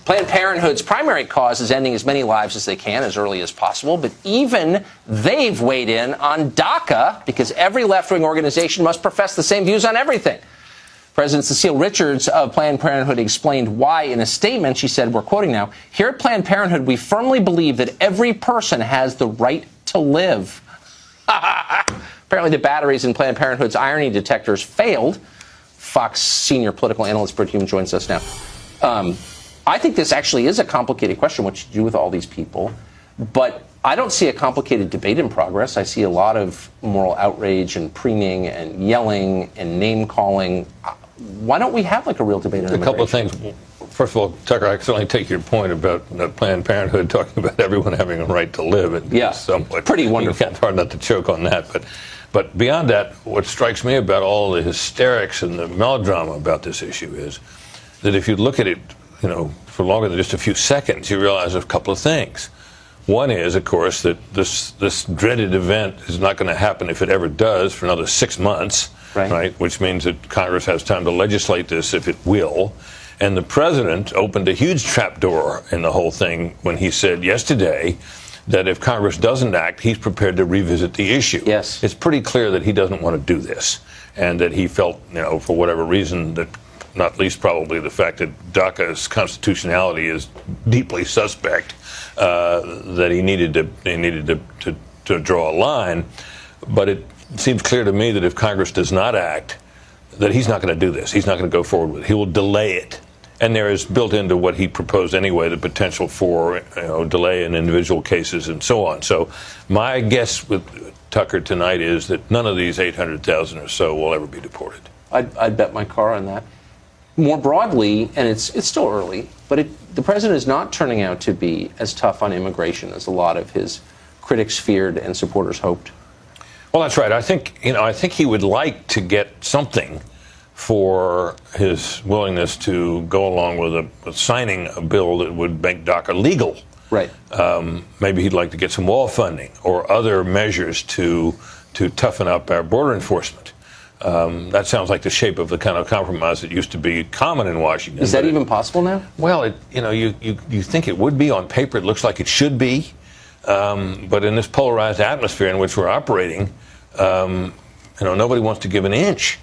Planned Parenthood's primary cause is ending as many lives as they can as early as possible, but even they've weighed in on DACA because every left-wing organization must profess the same views on everything. President Cecile Richards of Planned Parenthood explained why in a statement. She said, we're quoting now, "Here at Planned Parenthood, we firmly believe that every person has the right to live." Apparently the batteries in Planned Parenthood's irony detectors failed. Fox senior political analyst Brit Hume joins us now. I think this actually is a complicated question, what you do with all these people. But I don't see a complicated debate in progress. I see a lot of moral outrage and preening and yelling and name-calling. Why don't we have like a real debate on immigration? A couple of things. First of all, Tucker, I certainly take your point about Planned Parenthood talking about everyone having a right to live. Yeah, somewhat pretty wonderful. It's hard not to choke on that. But beyond that, what strikes me about all the hysterics and the melodrama about this issue is that if you look at it, for longer than just a few seconds, you realize a couple of things. One is, of course, that this dreaded event is not going to happen, if it ever does, for another 6 months, right? Which means that Congress has time to legislate this if it will. And the president opened a huge trapdoor in the whole thing when he said yesterday that if Congress doesn't act, he's prepared to revisit the issue. Yes. It's pretty clear that he doesn't want to do this, and that he felt, for whatever reason, that not least probably the fact that DACA's constitutionality is deeply suspect, that he needed to draw a line. But it seems clear to me that if Congress does not act, that he's not going to do this. He's not going to go forward with it. He will delay it. And there is built into what he proposed anyway the potential for delay in individual cases and so on. So my guess with Tucker tonight is that none of these 800,000 or so will ever be deported. I'd bet my car on that. More broadly, and it's still early, but the president is not turning out to be as tough on immigration as a lot of his critics feared and supporters hoped. Well, that's right. I think he would like to get something for his willingness to go along with signing a bill that would make DACA legal. Right. Maybe he'd like to get some wall funding or other measures to toughen up our border enforcement. That sounds like the shape of the kind of compromise that used to be common in Washington. Is that even possible now? Well, you think it would be on paper. It looks like it should be. But in this polarized atmosphere in which we're operating, nobody wants to give an inch.